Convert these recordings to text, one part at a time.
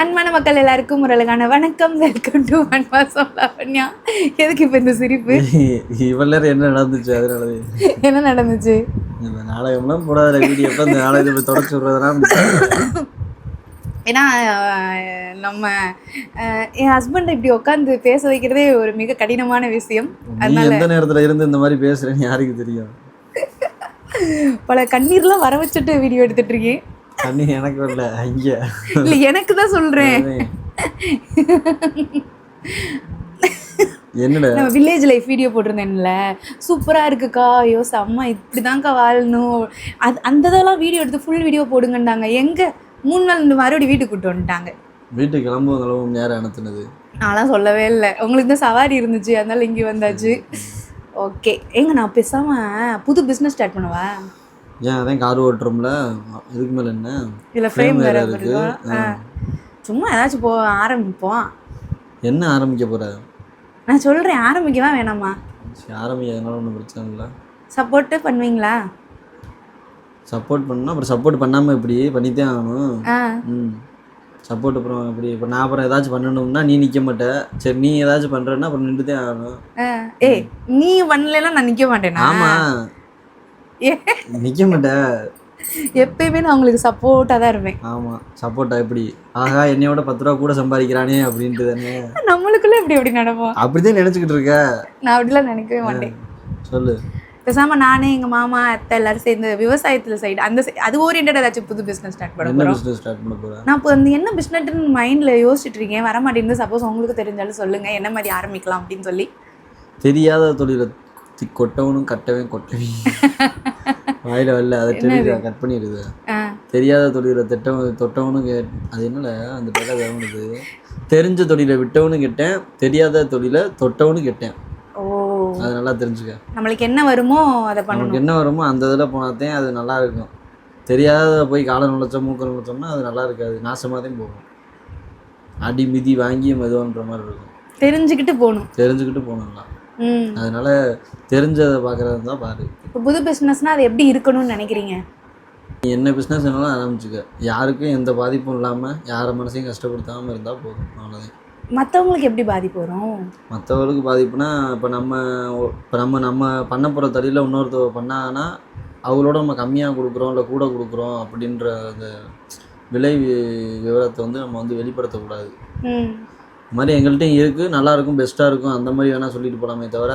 அன்பான மக்கள் எல்லாருக்கும் ஒரு அழகான வணக்கம். வெல்கம் டு அன்பாசம் லாவண்யா. எதுக்கு இப்போ இந்த சிரிப்பு? இவ்வளோ நேரம் என்ன நடந்துச்சு? அதனால என்ன நடந்துச்சு? இந்த நாடகம்லாம் போடாத வீடியோ இந்த நாடகத்தை தொடச்சி விடுறதுனா ஏன்னா நம்ம என் ஹஸ்பண்ட் இப்படி உட்காந்து பேச வைக்கிறதே ஒரு மிக கடினமான விஷயம். அதனால எந்த நேரத்தில் இருந்து இந்த மாதிரி பேசுறேன்னு யாருக்கு தெரியும்? பல கண்ணீர்லாம் வர வச்சுட்டு வீடியோ எடுத்துட்டு இருக்கேன். தண்ணி எனக்கு வரல, இங்கே இல்லை எனக்கு தான் சொல்கிறேன். என்னடா நம்ம வில்லேஜ் லைஃப் வீடியோ போட்டிருந்தேன்ல, சூப்பராக இருக்குக்கா, ஐயோ செம்ம, இப்படி தான்க்கா வாழணும், அந்த இதெல்லாம் வீடியோ எடுத்து ஃபுல் வீடியோ போடுங்கன்னாங்க. எங்கே 3 நாள் மறுபடியும் வீட்டுக்கு கூப்பிட்டு வந்துட்டாங்க. வீட்டுக்கு கிளம்பும் நேரம் அனுத்துனது நான்லாம் சொல்லவே இல்லை. உங்களுக்கு தான் சவாரி இருந்துச்சு, அதனால இங்கே வந்தாச்சு. ஓகே, எங்க நான் பேசாமல் புது பிஸ்னஸ் ஸ்டார்ட் பண்ணுவா? ஏன் அதான் கார் ஓட்டுறோம்ல, இதுக்கு மேலே என்ன இதில் ஃப்ரேம் வேறு இருக்கு. சும்மா ஏதாச்சும் ஆரம்பிப்போம். என்ன ஆரம்பிக்க போகிற? நான் சொல்கிறேன், ஆரம்பிக்கவா வேணாமா? ஆரம்பிக்கிறதுனால ஒன்றும் பிரச்சனை இல்லை. சப்போர்ட்டு பண்ணுவீங்களா? சப்போர்ட் பண்ணணும். அப்புறம் சப்போர்ட் பண்ணாமல் எப்படி பண்ணித்தான் ஆகணும். சப்போர்ட் அப்புறம் எப்படி? இப்போ நான் அப்புறம் ஏதாச்சும் பண்ணணும்னா நீ நிற்க மாட்டேன். சரி, நீ ஏதாச்சும் பண்ணுறேன்னா அப்புறம் நின்றுதான் ஆகணும். ஏய், நீ பண்ணலைன்னா நான் நிற்க மாட்டேனா? ஆமாம், நிற்க மாட்டேன். எப்பயுமே நான் உங்களுக்கு சப்போர்ட்டாக தான் இருப்பேன். ஆமாம், சப்போர்ட்டா எப்படி? ஆகா, என்னையோட 10 ரூபா கூட சம்பாதிக்கிறானே அப்படின்ட்டு தானே நம்மளுக்குள்ள எப்படி நடப்போம்? அப்படிதான் நினச்சிக்கிட்டு இருக்க? நான் அப்படிலாம் நினைக்கவே மாட்டேன். சொல்லு. பேசாமல் நானே எங்கள் மாமா அத்தை எல்லாரும் சேர்ந்து விவசாயத்தில் சைடு அது ஓரியன்டாக ஏதாச்சும் புது பிஸ்னஸ் ஸ்டார்ட் பண்ண போகிறோம். நான் இப்போ என்ன பிஸ்னஸ்ன்னு மைண்டில் யோசிச்சுட்டு இருக்கேன், வர மாட்டேங்குது. சப்போஸ் உங்களுக்கு தெரிஞ்சாலும் சொல்லுங்கள், என்ன மாதிரி ஆரம்பிக்கலாம் அப்படின்னு சொல்லி. தெரியாத தொழிலை கொட்டவனும் கட்டவே கொட்டவே வாயில வரல, அதை தெரியுது, கட் பண்ணிடுது. தெரியாத தொழிலை தொட்டவனும் அது என்னல அந்த பக்கம் கவனிது. தெரிஞ்ச தொழிலை விட்டவனும் கெட்டேன், தெரியாத தொழிலை தொட்டவனும் கெட்டேன். அது நல்லா தெரிஞ்சுக்க. நம்மளுக்கு என்ன வருமோ அதை பண்ணணும். நமக்கு என்ன வருமோ அந்த இதில் போனாதான் அது நல்லா இருக்கும். தெரியாத போய் காலை நுழைச்சோம் மூக்க நுழைச்சோம்னா அது நல்லா இருக்காது, நாசமாக தான் போகும். அடி மிதி வாங்கி மெதுவான்ற மாதிரி இருக்கும். தெரிஞ்சுக்கிட்டு போகணும்லாம். அதனால தெரிஞ்சதை பார்க்குறது தான் பாரு. இப்போ புது பிஸ்னஸ்னால் அது எப்படி இருக்கணும்னு நினைக்கிறீங்க? நீ என்ன பிஸ்னஸ் வேணாலும் ஆரம்பிச்சுக்க, யாருக்கும் எந்த பாதிப்பும் இல்லாமல் யாரை மனசையும் கஷ்டப்படுத்தாமல் இருந்தால் போதும், அவ்வளோதான். மற்றவங்களுக்கு எப்படி பாதிப்பு வரும்? மற்றவங்களுக்கு பாதிப்புனா இப்போ நம்ம பண்ண போகிற தொழிலில் இன்னொருத்தர் பண்ணாங்கன்னா அவங்களோட நம்ம கம்மியாக கொடுக்குறோம் இல்லை கூட கொடுக்குறோம் அப்படின்ற அந்த விலை விவரத்தை நம்ம வெளிப்படுத்தக்கூடாது. இது மாதிரி எங்கள்கிட்டையும் இருக்குது, நல்லாயிருக்கும், பெஸ்ட்டாக இருக்கும், அந்த மாதிரி வேணால் சொல்லிட்டு போகலாமே தவிர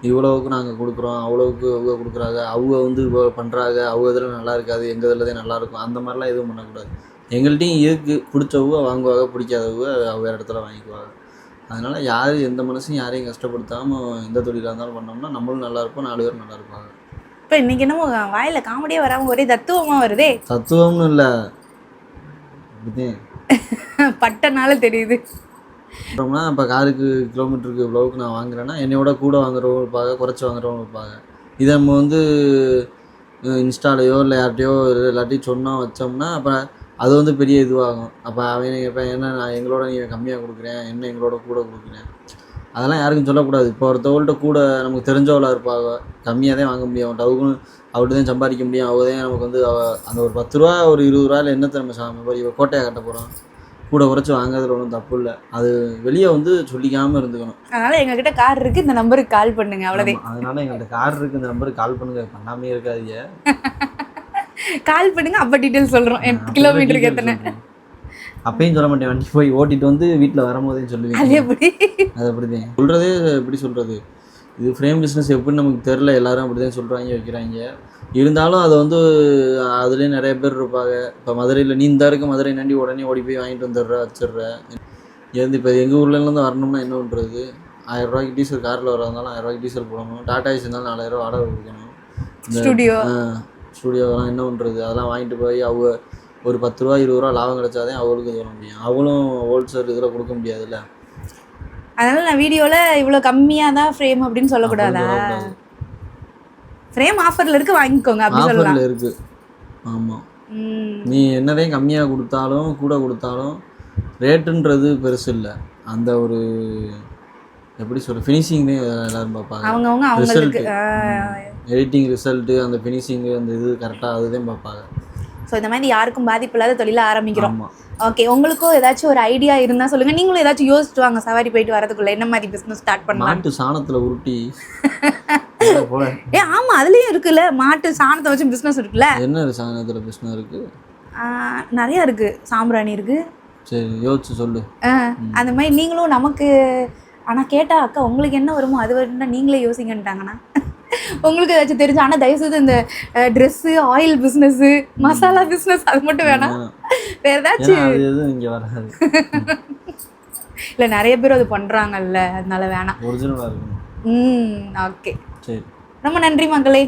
இவ்வளவுக்கு நாங்கள் கொடுக்குறோம், அவ்வளோவுக்கு அவங்க கொடுக்குறாங்க, அவங்க இவ்வளோ பண்ணுறாங்க, அவங்க இதில் நல்லா இருக்காது, எங்கள் இதில் தான் நல்லாயிருக்கும், அந்த மாதிரிலாம் எதுவும் பண்ணக்கூடாது. எங்கள்கிட்டையும் இருக்குது, பிடிச்சவங்க வாங்குவாங்க, பிடிக்காதவங்க வேறு இடத்துல வாங்கிக்குவாங்க. அதனால் யார் எந்த மனசையும் யாரையும் கஷ்டப்படுத்தாமல் எந்த தொழிலாக இருந்தாலும் பண்ணோம்னா நம்மளும் நல்லாயிருப்போம், 4 பேர் நல்லா இருப்பாங்க. இப்போ இன்றைக்கி என்னமோ வாயில் காமெடியாக வராமல் ஒரே தத்துவமாக வருதே. தத்துவம்னு இல்லை, அப்படிதான் பட்டனால தெரியுது. அப்புறம்னா இப்போ காருக்கு கிலோமீட்டருக்கு இவ்வளோவுக்கு நான் வாங்குறேன்னா என்னையோட கூட வாங்குறவங்க இருப்பாங்க, குறைச்சி வாங்குறவங்க இருப்பாங்க. இதை நம்ம இன்ஸ்டாலையோ இல்லை யார்கிட்டையோ எல்லாத்தையும் சொன்னோம் வச்சோம்னா அப்புறம் அது பெரிய இதுவாகும். அப்போ அவங்க இப்போ என்ன நான் எங்களோட நீங்கள் கம்மியாக கொடுக்குறேன், என்ன எங்களோட கூட கொடுக்குறேன், அதெல்லாம் யாருக்கும் சொல்லக்கூடாது. இப்போ ஒருத்தவங்கள்ட்ட கூட நமக்கு தெரிஞ்சவளாக இருப்பாங்க, கம்மியாக தான் வாங்க முடியும், அவள்கிட்ட தான் சம்பாதிக்க முடியும், அவங்க தான் நமக்கு அந்த ஒரு 10 ரூபா ஒரு 20 ரூபாயில் என்னத்தை நம்ம சம்பாதிக்க கோட்டையாக கட்ட போகிறோம். கூட குறைச்சி வாங்குறதுல ஒன்றும் தப்பு இல்லை, அது வெளியே சொல்லிக்காமல் இருந்துக்கணும். அதனால் எங்ககிட்ட கார் இருக்குது, இந்த நம்பருக்கு கால் பண்ணுங்க, அவ்வளோதான். அதனால் எங்கள்கிட்ட கார் இருக்குது, இந்த நம்பருக்கு கால் பண்ணுங்க, பண்ணாமே இருக்காதீங்க, கால் பண்ணுங்க. அப்போ டீட்டெயில் சொல்கிறோம், கிலோமீட்டருக்கு எத்தனை. அப்பயும் சொல்ல மாட்டேன், வண்டி போய் ஓட்டிட்டு வீட்டில் வரும்போதே சொல்லுவேன். அது அப்படிதான் சொல்கிறதே. எப்படி சொல்கிறது, இது ஃப்ரேம் பிஸ்னஸ் எப்படின்னு நமக்கு தெரில, எல்லாரும் அப்படி தான் சொல்கிறாங்க வைக்கிறாங்க. இருந்தாலும் அது அதுலேயே நிறைய பேர் இருப்பாங்க. இப்போ மதுரையில் நீ இந்த இருக்க மதுரை நண்டி உடனே ஓடி போய் வாங்கிட்டு வந்துடுற வச்சிடுற. இப்போ எங்கள் ஊர்லேருந்து வரணும்னா என்ன பண்ணுறது? 1000 ரூபாய்க்கு டீசல், காரில் வரதுனால 1000 ரூபாய்க்கு டீசல் போடணும், டாடா ஏசி இருந்தாலும் 4000 ரூபா வாடகை கொடுக்கணும், ஸ்டூடியோலாம் என்ன பண்ணுறது? அதெல்லாம் வாங்கிட்டு போய் அவங்க ஒரு 10 ரூபா 20 ரூபா லாபம் கிடைச்சாதே அவங்களுக்கு இது பண்ண முடியும். அவங்களும் ஹோல்சேல் இதில் கொடுக்க முடியாதுல்ல. அதனால் நான் வீடியோவில் இவ்வளோ கம்மியாக தான் ஃப்ரேம் அப்படின்னு சொல்லக்கூடாதா? ஃப்ரேம் ஆஃபரில் இருக்குது, வாங்கிக்கோங்க அப்படி சொல்லலாம். ஆஃபரில் இருக்குது. ஆமாம், நீ என்னதான் கம்மியாக கொடுத்தாலும் கூட கொடுத்தாலும் ரேட்டுன்றது பெருசு இல்லை. அந்த ஒரு எப்படி சொல்ற ஃபினிஷிங் தான் எல்லாரும் பார்ப்பாங்க. அவங்கவுங்க அவங்களுக்கு எடிட்டிங் ரிசல்ட்டு, அந்த ஃபினிஷிங்கு, அந்த இது கரெக்டாக அதுதான் பார்ப்பாங்க. ஸோ இந்த மாதிரி யாருக்கும் பாதிப்பு இல்லாத தொழிலை ஆரம்பிக்கிறோம். ஓகே, உங்களுக்கும் ஏதாச்சும் ஒரு ஐடியா இருந்தா சொல்லுங்க. நீங்களும் ஏதாச்சும் யோசிச்சுட்டு வாங்க சவாரி போயிட்டு வரதுக்குள்ள என்ன மாதிரி பிசினஸ் ஸ்டார்ட் பண்ணலாம். மாட்டு சாணத்துல உருட்டி போல. ஆமா, அதுலயும் இருக்குல்ல, மாட்டு சாணத்தை வச்சு பிசினஸ் இருக்குல்ல. என்ன சாணத்துல பிசினஸ் இருக்கு? நிறைய இருக்கு, சாம்பிராணி இருக்கு. சரி, யோசிச்சு சொல்லு. அந்த மாதிரி நீங்களும் நமக்கு ஆனா கேட்டா அக்கா உங்களுக்கு என்ன வருமோ அது வரும்னா நீங்களே யோசிங்கன்ட்டாங்கன்னா உங்களுக்கு ஏதாச்சும் தெரிஞ்சு. ஆனால் தயவுசெய்து இந்த dress, oil business, masala business அது மட்டும் வேணாம். வேற ஏதாச்சும் எதுவும் இங்கே வராது. இல்லை, நிறைய பேர் அது பண்ணுறாங்கல்ல, அதனால வேணாம். ஒரிஜினலாக இருக்கும். ஓகே, சரி, ரொம்ப நன்றி மக்களே.